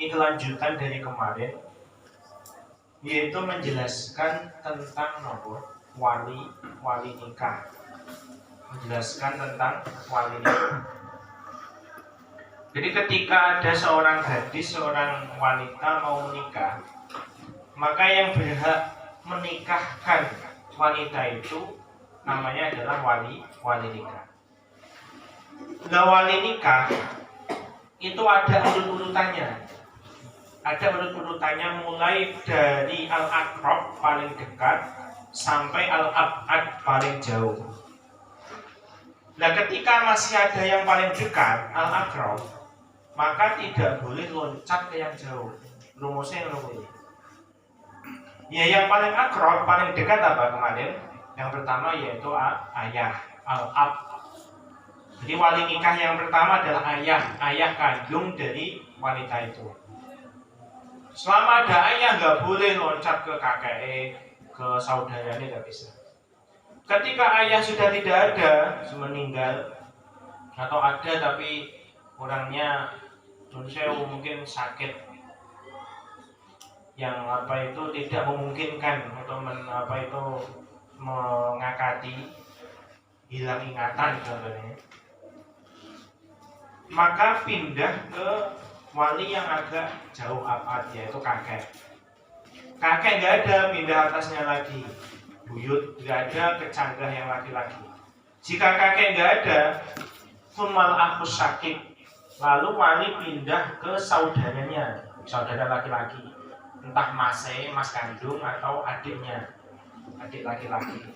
Ini kelanjutan dari kemarin, yaitu menjelaskan tentang wali nikah. Menjelaskan tentang wali nikah. Jadi ketika ada seorang gadis, seorang wanita mau menikah, maka yang berhak menikahkan wanita itu namanya adalah wali nikah. Nah, wali nikah itu ada urut-urutannya. Ada urut-urutannya mulai dari al-aqrab paling dekat sampai al-ab'ad paling jauh. Nah, ketika masih ada yang paling dekat al-aqrab, maka tidak boleh loncat ke yang jauh. Rumusnya yang ini. Ya, yang paling akrab, paling dekat apa kemarin? Yang pertama yaitu ayah, al-ab. Jadi wali nikah yang pertama adalah ayah kandung dari wanita itu. Selama ada ayah nggak boleh loncat ke kakek, ke saudaranya, nggak bisa. Ketika ayah sudah tidak ada, meninggal, atau ada tapi orangnya mungkin sakit, yang itu tidak memungkinkan untuk mengakati, hilang ingatan contohnya, maka pindah ke wali yang agak jauh abad, yaitu kakek. Kakek nggak ada, pindah atasnya lagi. Buyut nggak ada, kecanggah yang laki-laki. Jika kakek nggak ada, sumal akhus syakik, lalu wali pindah ke saudaranya, saudara laki-laki, entah mas kandung atau adiknya, adik laki-laki.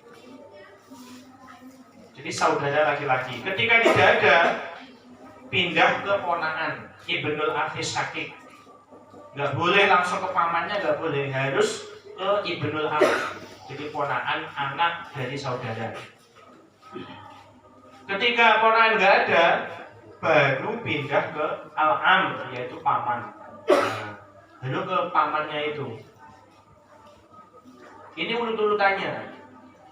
Jadi saudara laki-laki. Ketika tidak ada, pindah ke ponakan, ibnul akhis syakik. Nggak boleh langsung ke pamannya, nggak boleh, harus ke ibnul akh, jadi ponakan anak dari saudara. Ketika ponakan nggak ada, baru pindah ke al-am, yaitu paman. Baru ke pamannya itu. Ini urut-urutannya.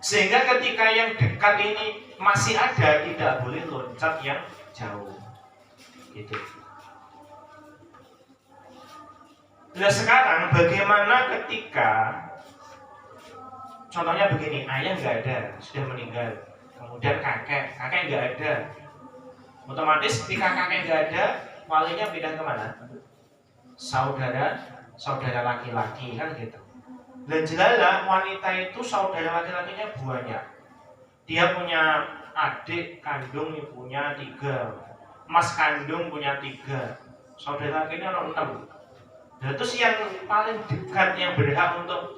Sehingga ketika yang dekat ini masih ada, tidak boleh loncat yang jauh. Gitu. Nah, sekarang bagaimana ketika contohnya begini, ayah nggak ada, sudah meninggal, kemudian kakek nggak ada, otomatis ketika kakek nggak ada, walinya pindah kemana? Saudara laki-laki, kan gitu. Dan jelaslah wanita itu saudara laki-lakinya banyak. Dia punya adik kandung punya 3, mas kandung punya 3, saudara lakinya 6. Dan terus yang paling dekat yang berhak untuk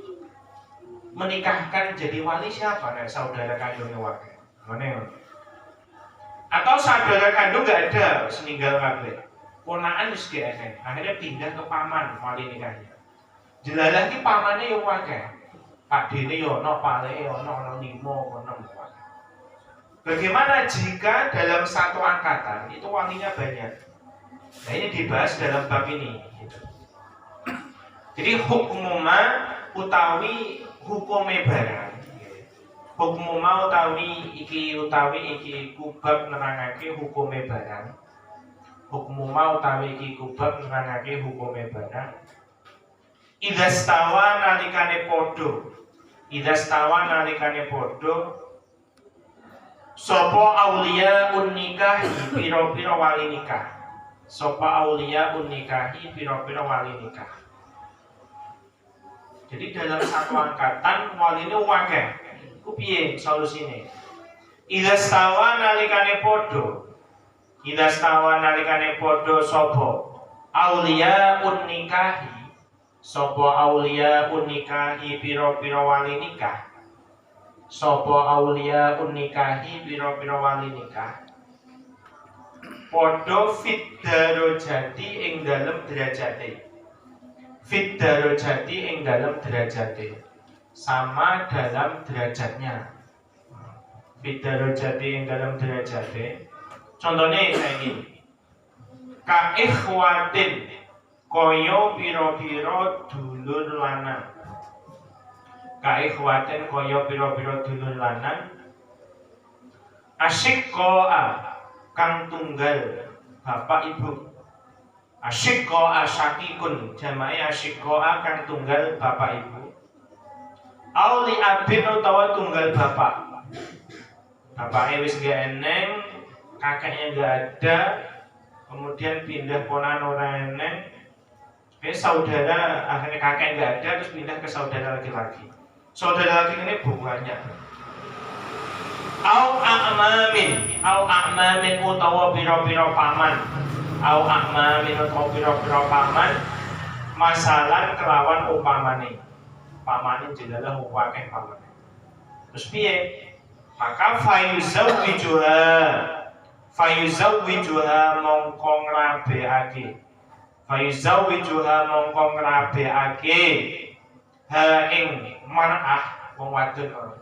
menikahkan jadi wali siapa? Nah, saudara kandungnya wakil. Mana? Atau saudara kandung nggak ada, meninggal kabeh. Ponakan wis GSN, akhirnya pindah ke paman wali nikahnya. Jelalah ki pamannya yo wakil. Pak Dene yo ono, Pak Le yo ono 5, 6. Bagaimana jika dalam satu angkatan itu walinya banyak? Nah, ini dibahas dalam bab ini. Jadi hukmuma utawi hukume barang. Hukmuma utawi iki kubab nerangake hukume barang. Hukmuma utawi iki kubab nerangake hukume barang. Idza stawa nalikane padha. Sapa auliya unnikahi pira-pira wali nikah. Sapa auliya unnikahi pira-pira wali nikah. Jadi dalam satu angkatan wali ini wakil. Ku piye solusine? Idza stawa nalikane padha sapa auliya unnikahi. Sapa auliya unnikahi pira-pira wali nikah. Sapa auliya unnikahi pira-pira wali nikah. Padha fit darajati ing dalem derajate. Fit darajati ing dalam derajate, sama dalam derajatnya. Fit darajati ing dalam derajate. Contohnya ini, ka ikhwatin koyo piro-piro dulur lanang. Ka ikhwatin koyo piro-piro dulur lanang. Asyikkoa kang tunggal bapak ibu. Asyikqa asyakikun, jamae asyikqa kang tunggal bapak ibu. Au li abin utawa tunggal bapak. Bapaknya wis gak eneng, kakeknya gak ada, kemudian pindah ponan orang eneng, saudara akhirnya kakek gak ada, terus pindah ke saudara laki-laki. Saudara laki ini banyak. Au a'mamin utawa piro-piro paman. Au a'mamin utawa piro-piro paman. Masalah kelawan upamane. Pamane jedalah upake pamane. Terus piye? Maka fayuzawwijuha mongko ngrabeake. Fayuzawwijuha mongko ngrabeake ha ing mar'ah wong wadon.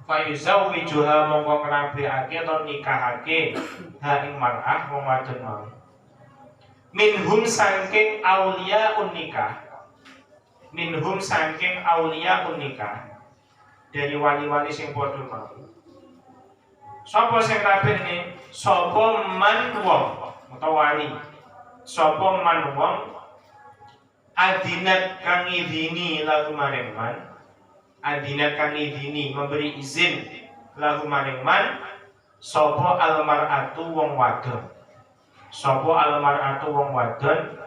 Fayuzawwijuha mongko ngrabeake atau nikahake ha ing mar'ah wong wadon. Minhum saking aulia unikah. Minhum saking aulia unikah. Dari wali-wali sing padha mau. Sapa sing kabeh ne? Sapa man wong utawa wali. Sapa man wong adinat kang idini lahu maring man. Adinat kang idini memberi izin lahu maring man. Sapa almar'atu wong wadon. Sapa almar'atu wong wadon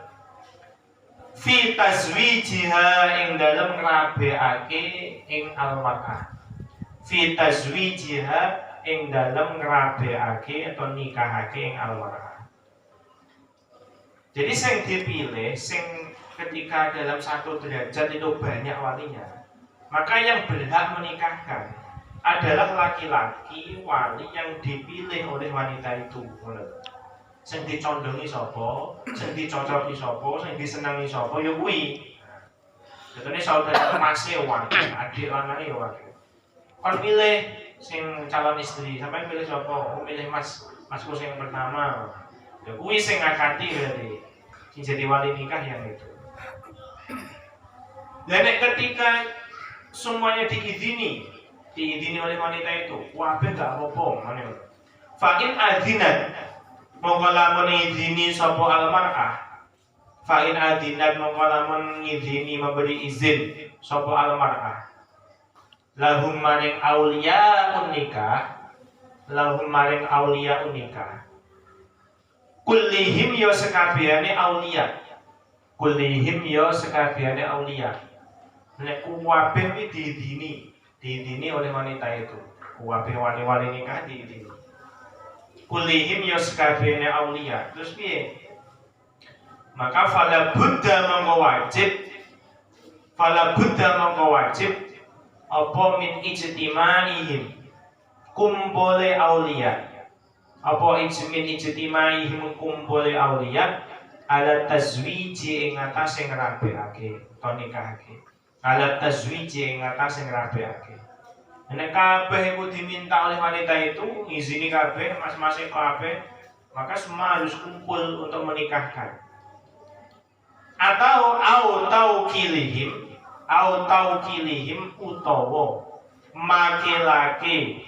fi tazwijiha ing dalem ngrabeake ing almar'ah. Fi tazwijiha ing dalem ngrabeake atau nikahake ing almar'ah. Jadi sing dipilih sing ketika dalam satu derajat itu banyak walinya, maka yang berhak menikahkan adalah laki-laki wali yang dipilih oleh wanita itu. Sing dicondongi sapa, sing dicocoki sapa, sing disenangi sapa ya kuwi. Jadinya saudara masih wakil, adik lanang ya wakil. Kon pilih sing calon istri, sampai pilih sapa? Oh, pilih masku sing pertama. Ya kuwi sing ngakati berarti. Sing jadi wali nikah yang itu. Dan ketika semuanya diizini oleh wanita itu, wabe gak apa-apa, mana? Fa'in adzinat mongko lamun ngizini sapa almar'ah. Fa'in adzinat mongko lamun ngizini memberi izin sapa almar'ah. Lahum maring auliya unika. Lahum maring auliya unika. Kullihim yo sekabehane auliya. Kullihim yo sekabehane auliya. Nek kuwabeh iki diizini oleh wanita itu. Kuwabeh wali-wali nikah diizini. Kulihim ya sekabehane aulia. Terus piye? Maka fala buddha mongko wajib apa min ijtimaihim kumpule aulia. Apa min ijtimaihim kumpule aulia ala tazwiji ing atase ngrabekake utawa nikahake. Ala tazwiji ing atase ngrabekake. Nek kabeh iku diminta oleh wanita itu ngizini kabeh, mas-masing kabeh, maka semua harus kumpul untuk menikahkan. Atau au taukilihim utawa makilake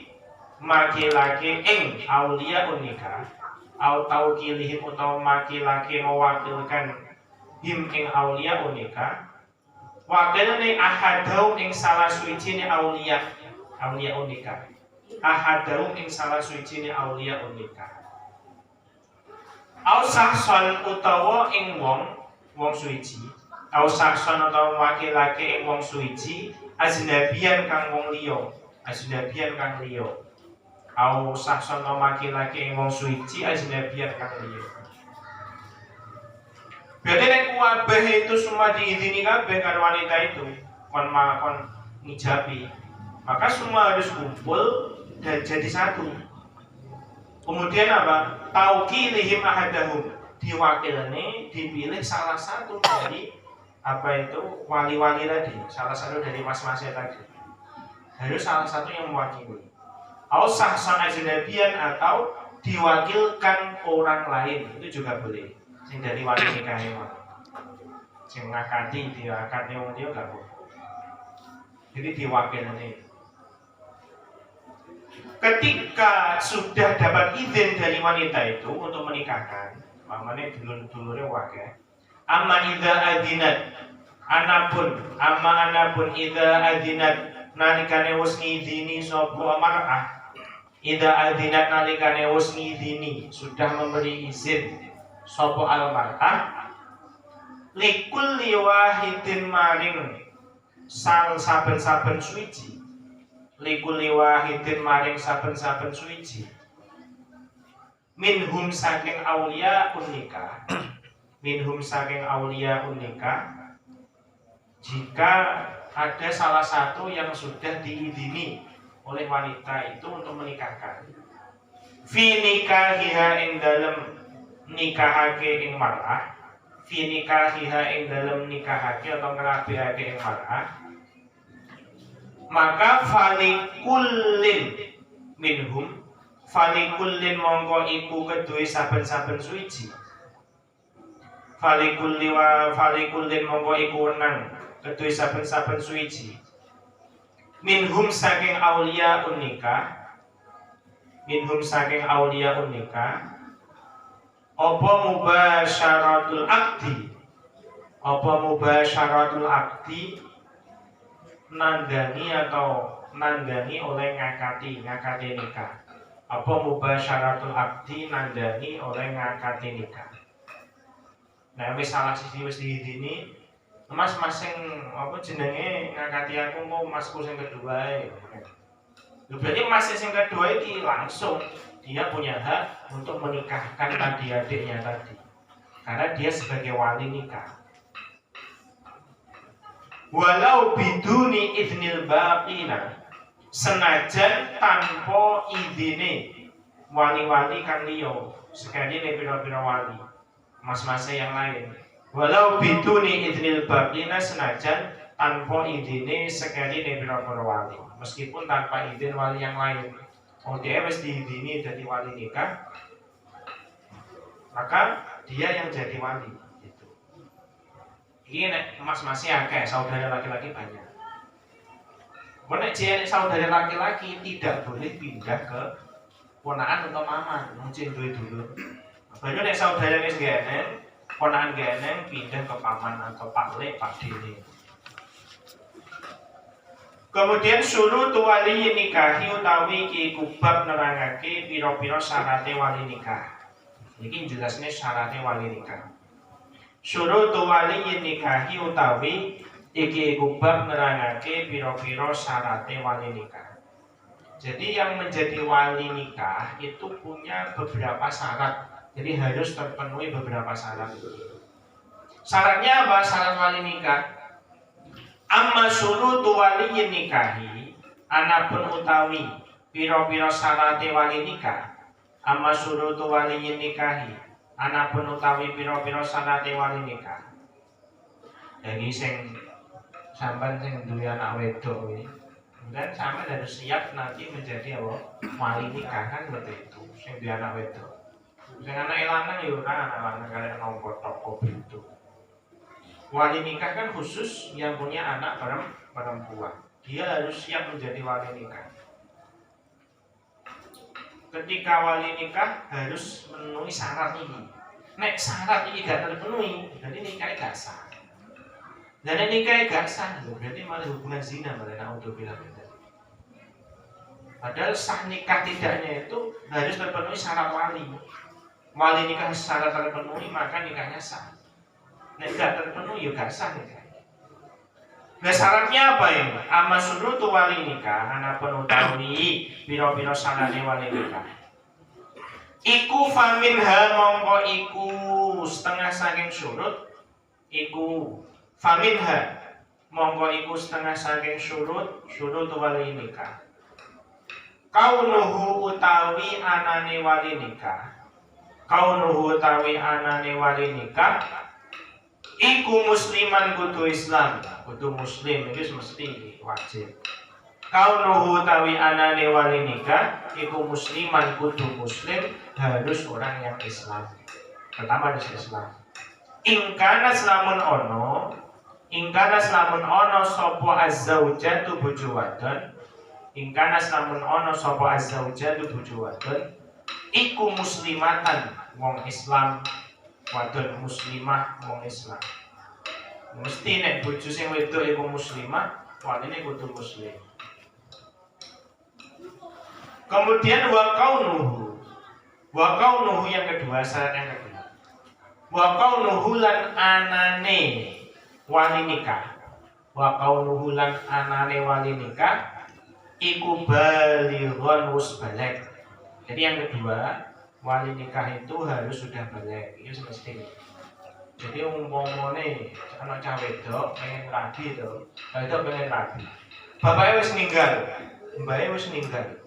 ing aulia unika. Au taukilihim utawa makilake mewakilkan him ing aulia unika. Wakilane ahadau ing salah suwijine aulia unika. Ahadaum ing salah suwijine aulia unika. Au sahson utawa ing wong suwiji. Au sahson utawa wakilake ing wong suwiji ajnabian kang wong liya. Au sahson utawa wakilake ing wong suwiji ajnabian kang liya. Berarti nek kabeh itu semua diizini kabeh karo wanita itu kon ngijabi. Maka semua harus kumpul dan jadi satu. Kemudian apa? Taukilihim ahadahum, diwakilane dipilih salah satu dari apa itu wali-wali tadi, salah satu dari mas-masnya tadi. Harus salah satu yang mewakili. Au sahsan ajnabian atau diwakilkan orang lain, itu juga boleh. Sing dari wali nikah emang. Sing ngakati diwakati wong liya gak boleh. Jadi diwakilane. Ketika sudah dapat izin dari wanita itu untuk menikahkan, Mamane dulur-dulure wae. Amma idza adinat anapun idza adinat nalikane wis ngidini sapa mar'ah. Idza adinat nalikane wis ngidini sudah memberi izin sapa al-mar'ah likulli wahidin maring saben-saben suci. Likulli wahidin maring saben-saben suci. Minhum saking aulia unika. Minhum saking aulia unika. Jika ada salah satu yang sudah diizini oleh wanita itu untuk menikahkan. Fi nikahiha ing dalem nikahake ing mar'ah. Fi nikahiha ing dalem nikahake atau ngrabihake ing mar'ah. Maka falikullin minhum falikullin mongko iku kedue saben-saben suci. Falikullin mongko iku wenang kedue saben-saben suci. Minhum saking aulia unika. Minhum saking aulia unika. Apa mubasyaratul akdi. Apa mubasyaratul akdi nandani atau nandani oleh ngakati nikah. Apa mubasyaratul akdi nandani oleh ngakati nikah. Nah wis salah siji wis diidini Mas sing apa jenenge ngakati aku mau masku sing kedua berarti mas sing kedua iki langsung dia punya hak untuk menikahkan adik-adiknya tadi karena dia sebagai wali nikah. Walau biduni idznil baqina senajan tanpa idine wali-wali kan liya sekali pira-pira wali mas-mase yang lain. Walau biduni idznil baqina senajan tanpa idine sekali pira-pira wali meskipun tanpa izin wali yang lain. Oh dia wis diizini jadi wali nikah maka dia yang jadi wali. Ini nek mas-masnya akeh, saudara laki-laki banyak. Nek jane saudara laki-laki tidak boleh pindah ke ponakan atau maman, mungkin dulu. Banyak nek saudara wis genen, ponakan genen pindah ke paman atau pakle, pak dene. Kemudian suruh wali nikahi utawi ki kubab nerangake pira-pira syaratnya wali nikah. Ini jelasnya syaratnya wali nikah. Suruh wali nikahi utawi iki kubab nerangake pira-pira syaratnya wali nikah. Jadi yang menjadi wali nikah itu punya beberapa syarat. Jadi harus terpenuhi beberapa syarat. Syaratnya apa? Syarat wali nikah. Amma surutu wali nikahi anapun utawi pira-pira syaratnya wali nikah. Amma surutu wali nikahi anapun utawi pira-pira syaratnya wali nikah. Jadi sing sampean sing duwe anak wedok kuwi, dan sampean harus siap nanti menjadi apa? Wali nikah kan seperti itu. Sing duwe anak wedok. Sing anak lanang ya ora anak lanang kaya nomor toko itu. Wali nikah kan khusus yang punya anak perempuan. Dia harus siap menjadi wali nikah. Ketika wali nikah harus memenuhi syarat ini. Nek syarat ini gak terpenuhi, berarti nikahnya gak sah. Dan nikahnya gak sah, berarti malah hubungan zina malah naudzubillah. Padahal sah nikah tidaknya itu harus terpenuhi syarat wali. Wali nikah syarat terpenuhi maka nikahnya sah. Nek gak terpenuhi ya gak sah nikahnya. Nah syaratnya apa ini? Amma surutu wali nikah anapun utawi pira-pira syaratnya wali nikah. Iku faminha mongko iku setengah saking syurut. Iku faminha mongko iku setengah saking syurut wali nikah. Kaunuhu utawi anane wali nikah. Kaunuhu utawi anane wali nikah. Iku musliman kudu Islam, kudu muslim itu mesti wajib. Kaunuhu utawi anane wali nikah, iku musliman kudu muslim, harus orang yang Islam. Pertama harus Islam. Ingkana slamun ono sapa azzaujatu bojo wadon. Ingkana slamun ono sapa azzaujatu bojo wadon. Iku muslimatan wong Islam wadon muslimah wong Islam. Mesti nek bojo sing wedok iku muslimah, waline kudu muslim. Kemudian wa kaunuhu yang kedua, syarat yang kedua. Wa kaunuhu lan anane wali nikah. Wa kaunuhu lan anane wali nikah iku balighon wis baligh. Jadi yang kedua, wali nikah itu harus sudah baligh. Itu semestinya. Jadi umpamane ana cah wedok pengen rabi to, wedok pengen rabi. Bapaknya wis ninggal, mbake wis ninggal.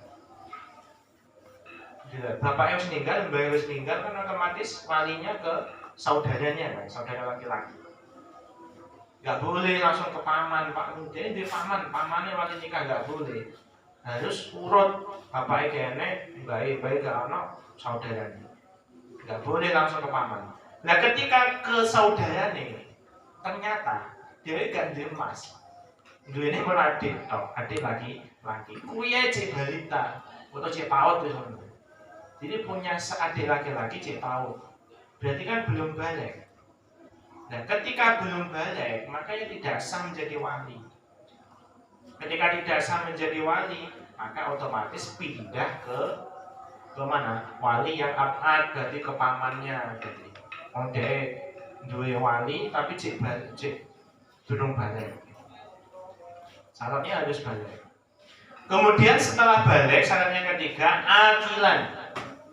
Bapaknya wis ninggal, mbake wis ninggal kan otomatis walinya ke saudaranya kan, saudara laki-laki. Gak boleh langsung ke paman, Pak. Jadi di pamannya wali nikah gak boleh. Harus urut bapaknya kene, mbake gak ana saudaranya. Gak boleh langsung ke paman. Nah ketika ke saudaranya ternyata dia gak duwe emas. Duwene ora adik tok, adik lagi. Kuwi cek balita atau cek PAUD wis ngono. Jadi punya adik laki-laki cek PAUD. Berarti kan belum balik. Nah ketika belum balik, makanya tidak sah menjadi wali. Ketika tidak sah menjadi wali, maka otomatis pindah ke mana? Wali yang abad, berarti ke pamannya. Dia duwe wali tapi cek belum balik. Syaratnya harus balik. Kemudian setelah balik, syarat yang ketiga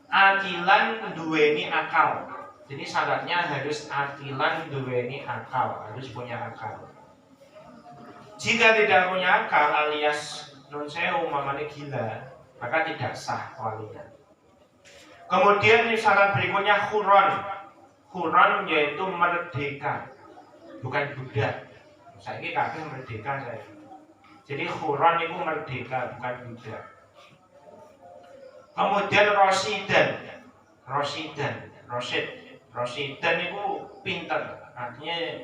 akilan duweni akal. Jadi syaratnya harus akilan duweni akal, harus punya akal. Jika tidak punya akal alias non sewu mamane gila, maka tidak sah walinya. Kemudian syarat berikutnya Quran yaitu merdeka, bukan budak. Saiki kabeh merdeka saya. Jadi Quran itu merdeka, bukan budak. Kemudian Rosidan itu pinter, artinya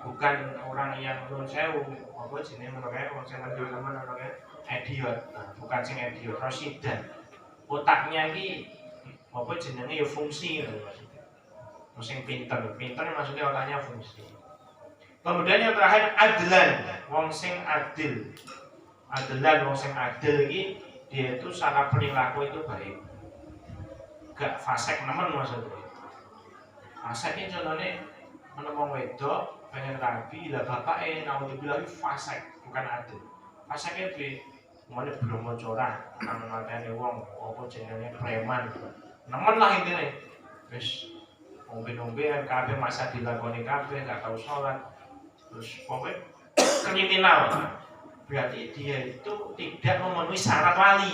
bukan orang yang non sewu, apa jenenge mereka orang sing mendul teman orangnya idiot, bukan sing idiot, Rosidan. Otaknya iki apa jenenge ya fungsi gitu maksudnya. Sing pinter maksudnya otaknya fungsi. Kemudian yang terakhir adlan, wong sing adil. Adlan wong sing adil iki dia itu secara perilaku itu baik. Gak fasik nemen maksudnya. Fasik ini contohnya menemong wedok pengen rabi, lah bapaknya naudzubillah fasik, bukan adil. Fasiknya di mana belum mau corah, akan mateni wong, apa jenenge preman. Nemen lah intinya. Wis ngombe-ngombe kabeh masa dilakoni kabeh, gak tahu sholat. Terus pokoknya kriminal. Berarti dia itu tidak memenuhi syarat wali.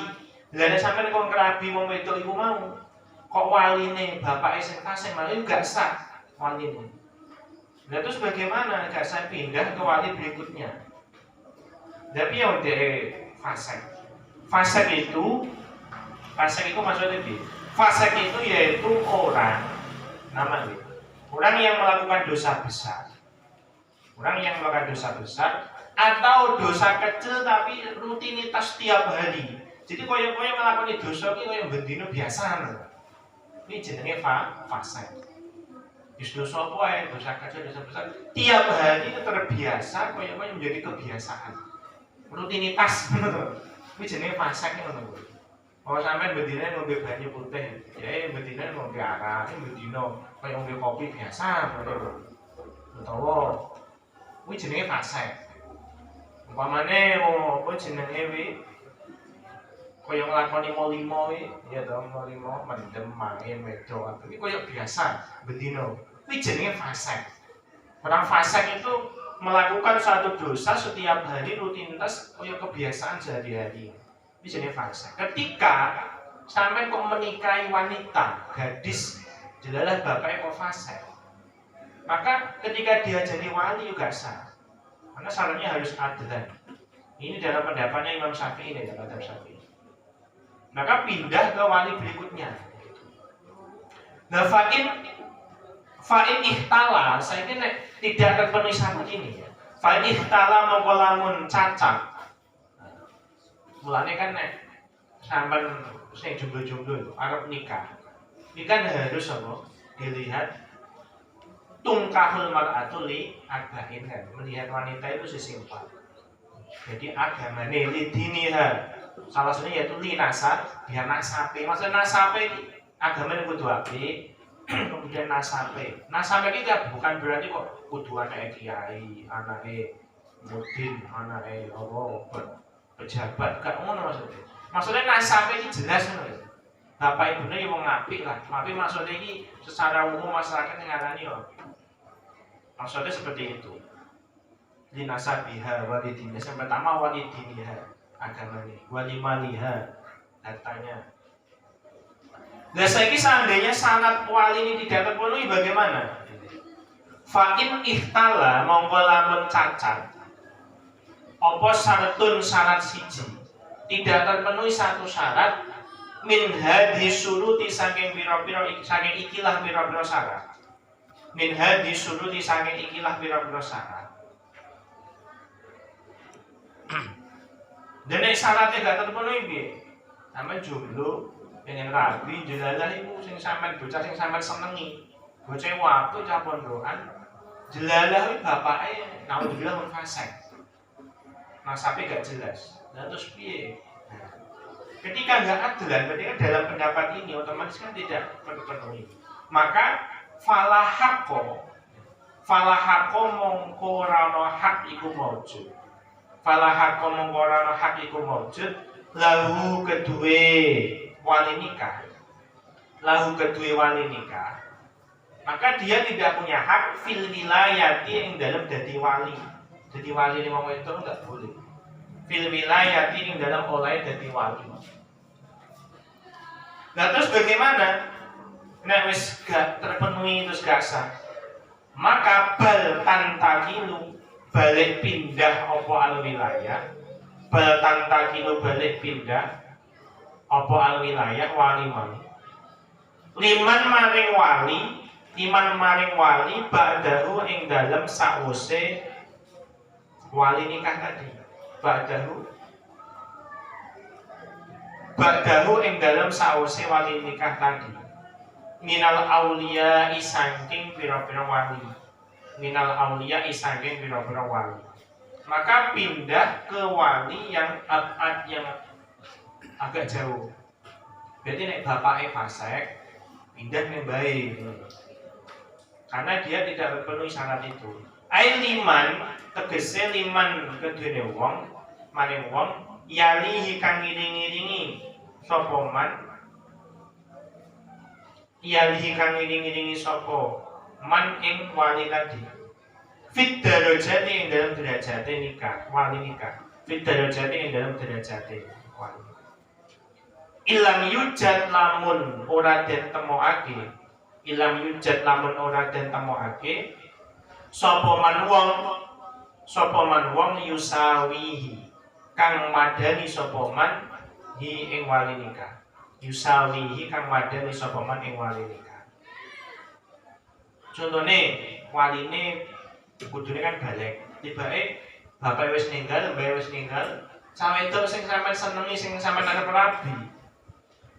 Lah nek sampeyan kok ngerabi wong wedok iku mau, kok waline bapake sing fasik malah gak sah waline. Lah terus bagaimana gak sah pindah ke wali berikutnya? Tapi yang dhek fasik. Fasik itu maksudnya apa? Fasik itu yaitu orang yang melakukan dosa besar. Orang yang melakukan dosa besar atau dosa kecil tapi rutinitas tiap hari. Jadi koyo-koyo nglakoni dosa iki koyo bendino biasa. Ini jenenge fasik. Wis dosa apa ae, dosa kecil, dosa besar, tiap hari itu terbiasa koyo-koyo menjadi kebiasaan. Rutinitas ngono. Ini jenenge fasik ngono. Kalau sampean bendina ngombe banyu putih, ya bendina ngombe arak, bendino koyo ngombe kopi biasa ngono. Utawa kuwi jenenge fasik. Umpamane apa jenenge wi kaya nglakoni molimo wi, ya to molimo mendem main wedok iki kaya biasa bendino. Kuwi jenenge fasik. Orang fasik itu melakukan satu dosa setiap hari rutinitas kaya kebiasaan sehari-hari. Ini jenenge fasik. Ketika sampai kok menikahi wanita, gadis, jelalah bapaknya kok fasik. Maka ketika dia jadi wali juga sah. Karena syaratnya harus adlan. Ini dalam pendapatnya Imam Syafi'i dan Madhab Syafi'i. Maka pindah ke wali berikutnya. Nah, fa'in ihtala, saya ini tidak terpenuhi syarat ini. Fa'in ihtala mongko lamun cacat. Mulanya kan sampean sing jomblo-jomblo arep nikah. Ini kan harus apa? Dilihat tungkahul mar'atu li arba'in kan. Melihat wanita itu sisi 4. Jadi agamane lidiniha. Salah satunya yaitu li nasab, biar nasabe. Maksudnya nasabe ini agamane kudu apik. Kemudian nasabe. Nasabe ini bukan berarti kok kudu anake kiai, anake mudin, anake pejabat, gak ngono maksudnya. Maksudnya nasabe ini jelas ngono. Bapak ibunya yang wong apik lah. Tapi maksudnya ini secara umum masyarakat ngarani yo. Maksudnya seperti itu. Linasabiha walidiniha. Yang pertama walidiniha agamanya. Walimaliha hartanya. Nah saiki seandainya syarat wali ini tidak terpenuhi bagaimana? Fa'in ihtala mongko lamun cacat. Apa syaratun syarat siji tidak terpenuhi satu syarat min hadhi suruti saking pira-pira saking ikilah pira-pira syarat. Min hadhi suruti saking ikilah pira-pira syarat. Dan nek syaratnya gak terpenuhi piye? Sampe jomblo pengen rabi jelalah iku sing sampean bocah sing sampean senengi. Bocah waktu cah pondokan jelalah iki bapake naudzubillah mun fasik. Nasabnya gak jelas. Nah terus piye? Ketika nggak adilan, berarti kan dalam pendapat ini otomatis kan tidak terpenuhi. Maka falahako mongko rano hak iku maujud. Falahako mongko rano hak iku maujud. Lahu kedue wali nikah. Maka dia tidak punya hak fil wilayati yang dalam dadi wali. Jadi wali ini mau itu enggak boleh. Fil wilayati yang dalam oleh dadi wali. Nah terus bagaimana? Nek wis gak terpenuhi terus gak sah. Maka bal tantakilu balik pindah apa al wilayah. Bal tantakilu balik pindah apa al wilayah wali. Liman maring wali ba'dahu ing dalem sause wali nikah tadi. Ba'dahu ing dalam sause wali nikah tadi. Minal auliya isangking pira-pira wali. Maka pindah ke wali yang abad yang agak jauh. Berarti nek bapake fasik pindah ning bae. Karena dia tidak terpenuhi syarat itu. Ai liman tegese liman kedene wong maring wong yalihi kang ngiring-ngiringi sapa man ing wali tadi fit darajati ing dalam derajate nikah wali nikah fit darajati ing dalam derajate wali ilam yujad lamun ora den temokake sapa man wong yusawihi kang madani sapa man hi ing wali nikah. Yusawihi kang madani sapa man ing wali nikah. Contone waline kudune kan balik. Tibake bapak wis ninggal, mbah wis ninggal, cawe itu sing sampean senengi sing sampean arep rabi.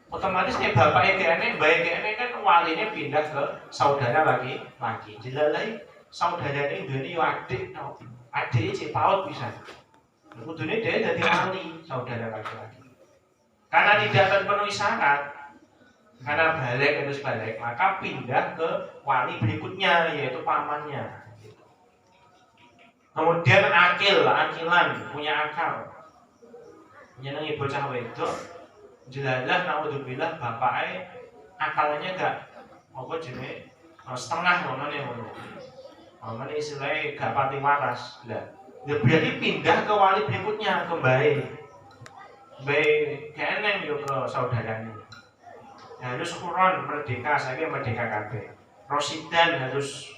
Otomatis nek bapake kene, mbahe kene kan waline pindah ke saudara lagi. Jelalai saudarane duweni yo adik to. Adike cek paut pisan. Kudune dia jadi wali saudara laki-laki. Karena tidak terpenuhi syarat, karena balik, maka pindah ke wali berikutnya yaitu pamannya. Kemudian akilan punya akal, nyenengi bocah wedok, jelalah naudzubillah bapake akalnya gak apa jenenge setengah ngono ne ngono. Mamane istilahnya gak pati waras lah. Ya berarti pindah ke wali berikutnya ke bae keneng yo ke saudaranya. Harus kuron merdeka, saya merdeka kabeh. Rosidan harus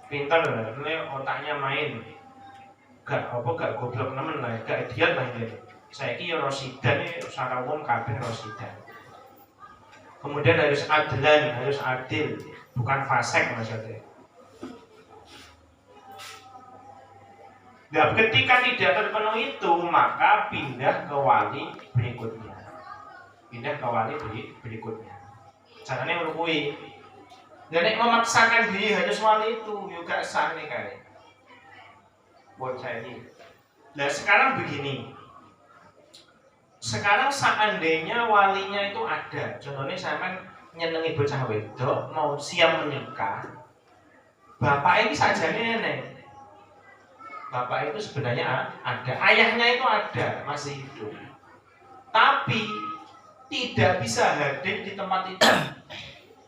pintar, ini otaknya main. Gak goblok nemen lah, gak idiot lah ini. Saiki yo rosidan iki secara umum kabeh rosidan. Kemudian harus adil, bukan fasik maksudnya. Nah, ketika tidak terpenuhi itu, maka pindah ke wali berikutnya. Caranya ngono kuwi. Dan nek memaksakan diri harus wali itu juga sah nikah. Buat saya ini. Nah sekarang begini. Sekarang seandainya walinya itu ada, contohnya sampean nyenengi bocah wedok mau siap menikah, bapak ini saja nenek. Bapak itu sebenarnya ada, ayahnya itu ada, masih hidup. Tapi tidak bisa hadir di tempat itu.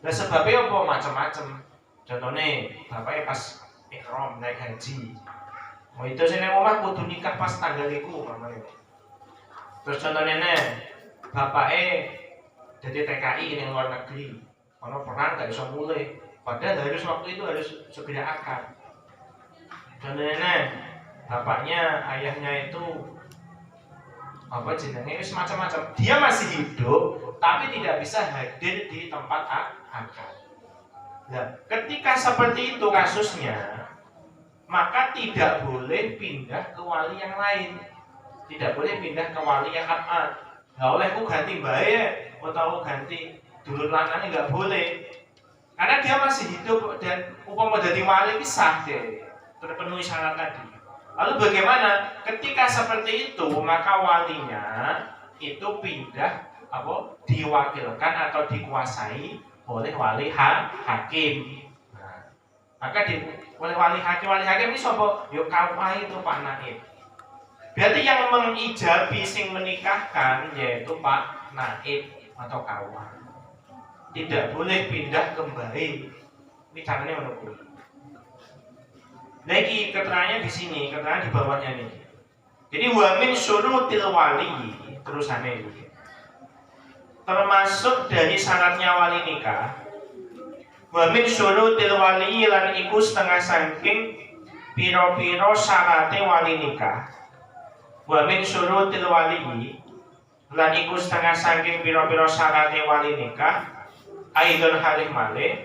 Nah sebabnya apa? Macam-macam. Contohnya bapaknya pas ihram naik haji, mau itu sini omah kudu nikah pas tanggal itu namanya. Terus contohnya bapaknya jadi TKI di luar negeri, kalau perang gak bisa mulai, padahal harus waktu itu harus segera akad. Contohnya bapaknya, ayahnya itu apa jenenge semacam-macam, dia masih hidup tapi tidak bisa hadir di tempat akad. Nah, ketika seperti itu kasusnya, maka tidak boleh pindah ke wali yang lain, tidak boleh pindah ke wali yang abad. Nggak oleh ku ganti bae atau ganti dulur lanangnya, nggak boleh, karena dia masih hidup dan umpama jadi wali itu sah deh, terpenuhi syarat tadi. Lalu bagaimana ketika seperti itu, maka walinya itu pindah diwakilkan atau dikuasai oleh wali hakim. Nah, maka oleh wali hakim ini sapa? Yo kawah itu Pak Naib. Berarti yang mengijabi sing menikahkan yaitu Pak Naib atau kawah. Tidak boleh pindah kembali. Ini caranya menunggu. Lagi keterangannya di sini, keterangan di bawahnya nih. Jadi wa min syurutil wali, terusannya ini. Termasuk dari syaratnya wali nikah. Wa min syurutil wali lan iku setengah saking piro-piro syarate wali nikah. Wa min syurutil wali lan iku setengah saking piro-piro syarate wali nikah. Aidon halih malih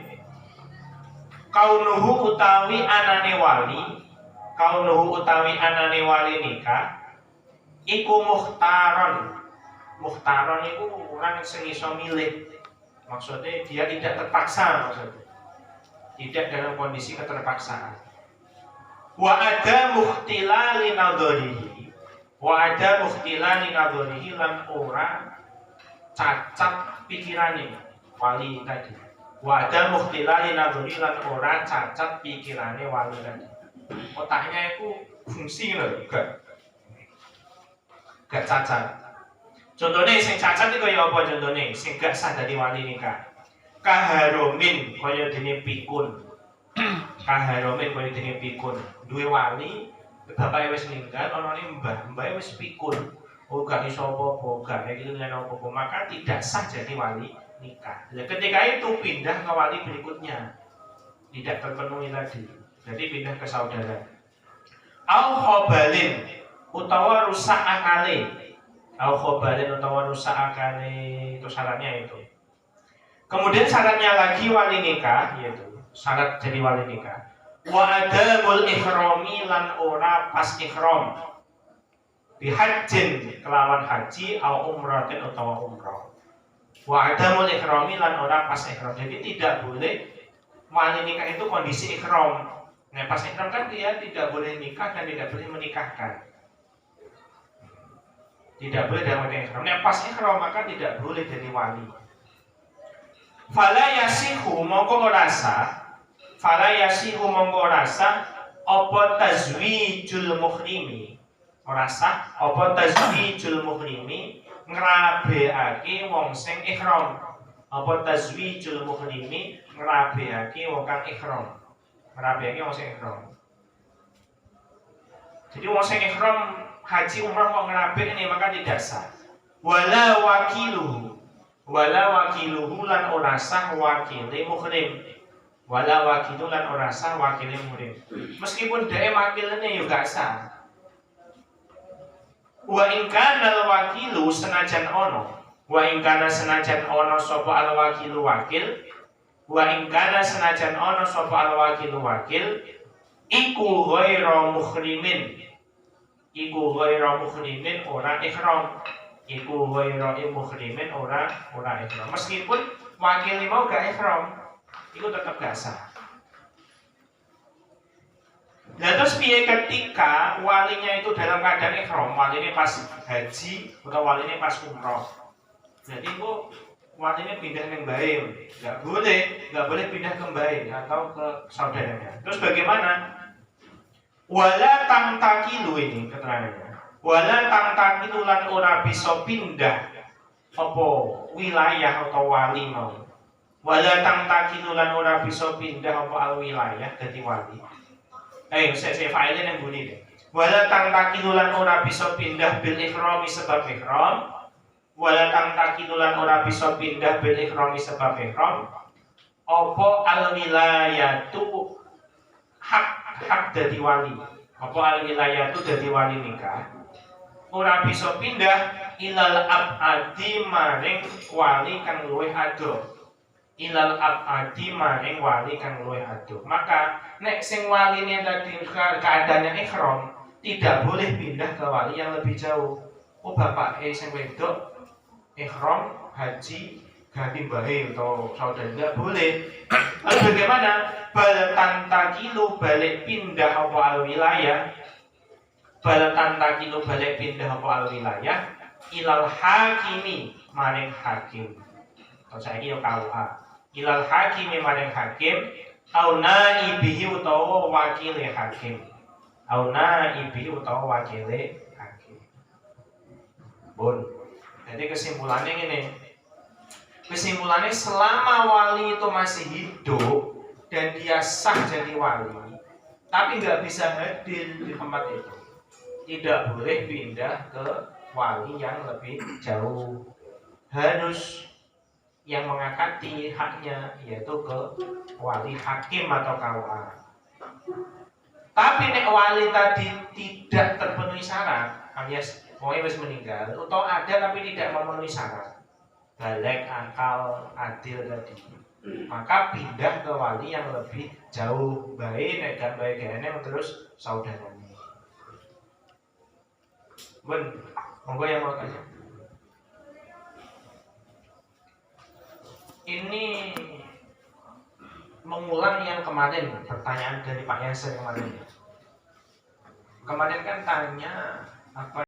kaunuhu utawi anane wali nikah iku mukhtaron iku orang sing iso milih, maksudnya dia tidak terpaksa, maksudnya tidak dalam kondisi keterpaksaan. Wa ada mukhtilali nadharihi lan ora cacat pikirane wali tadi. Wadah mukhtilali nadhuri lan ora cacat pikirane wali tadi. Otaknya itu fungsi lho, gak cacat. Contohnya sing cacat itu kaya apa contohnya? Sing gak sah dadi wali nikah. Kaharomin kaya dene pikun. Duwe wali, bapake wis ninggal, anane mbah wis pikun. Oh gak iso apa-apa, gak iki lan apa-apa, maka tidak sah jadi wali nikah. Nah, ketika itu pindah ke wali berikutnya, tidak terpenuhi tadi, jadi pindah ke saudara. Au khobalin utawa rusak akale, itu syaratnya itu. Kemudian syaratnya lagi wali nikah, yaitu syarat jadi wali nikah. Wa adamul ihrami lan ora pas ihram. Bihajjin kelawan haji au umratin utawa umrah. Wa adamul ihrami lan ora pas ihram. Jadi tidak boleh wali nikah itu kondisi ihram. Nah pas ihram kan dia tidak boleh nikah dan tidak boleh menikahkan. Tidak boleh dalam ihram. Nah pas ihram maka tidak boleh jadi wali. Fala yasihu mongko rasa apa tazwijul muhrimi. Merasa apa tazwijul muhrimi ngrabeake wong sing ihram. Apa tazwijul muhrimi ngrabeake wong kang ihram. Ngrabeake wong sing ihram. Jadi wong sing ihram haji umrah kok ngrabekne maka tidak sah. Wala wakiluhu lan ora sah wakile muhrim. Wala wakilu lan ora sah wakile muhrim. Meskipun dhek wakilane yo gak sah. Wa in kana wakilu senajan ono sapa al wakilu wakil, wa in kana senajan ono sapa al wakilu wakil iku ghairu muhrimin ora ihram. Iku ghairu muhrimin ora ihram. Meskipun wakil mau gak ihram, itu tetap gak sah. Nah terus piye ketika walinya itu dalam keadaan ihram, walinya pas haji atau walinya pas umroh. Jadi itu walinya pindah ke bae, nggak boleh pindah ke bae atau ke saudaranya. Terus bagaimana? Wala tamtakilu ini keterangannya. Wala tamtakilu lan ora bisa pindah apa wilayah atau wali mau. Wala tamtakilu lan ora bisa pindah apa al wilayah dadi wali. Saya file yang bunyi deh. Wala tamtakilu lan ora bisa pindah bil ihrami sebab ihram. Wala tamtakilu lan ora bisa pindah bil ihrami sebab ihram. Apa al wilayatu hak dadi wali. Apa al wilayatu dadi wali nikah. Ora bisa pindah ilal abadi maring wali kang luwih adoh. Ilal abadi maring wali kang luwih adoh. Maka nek sing waline tadi keadaannya ihram tidak boleh pindah ke wali yang lebih jauh. Oh bapak sing wedok ihram haji ganti bahe atau saudara tidak boleh. Lalu bagaimana? Bal tantakilu balik pindah apa al wilayah. Bal tantakilu balik pindah apa al wilayah ilal hakimi maring hakim. Atau saiki yo KUA. Ilal hakimi maring hakim au naibihi utawa wakile hakim. Au naibihi utawa wakile hakim. Bun. Jadi kesimpulannya ini. Kesimpulannya selama wali itu masih hidup dan dia sah jadi wali, tapi nggak bisa hadir di tempat itu, tidak boleh pindah ke wali yang lebih jauh. Harus yang mengakati haknya yaitu ke wali hakim atau KUA. Tapi nek wali tadi tidak terpenuhi syarat, alias wong wis meninggal atau ada tapi tidak memenuhi syarat, balik akal adil tadi, maka pindah ke wali yang lebih jauh, baik nek gak baik gene terus saudaranya. Bun, monggo yang mau tanya. Ini mengulang yang kemarin, pertanyaan dari Pak Yansen kemarin. Kemarin kan tanya apa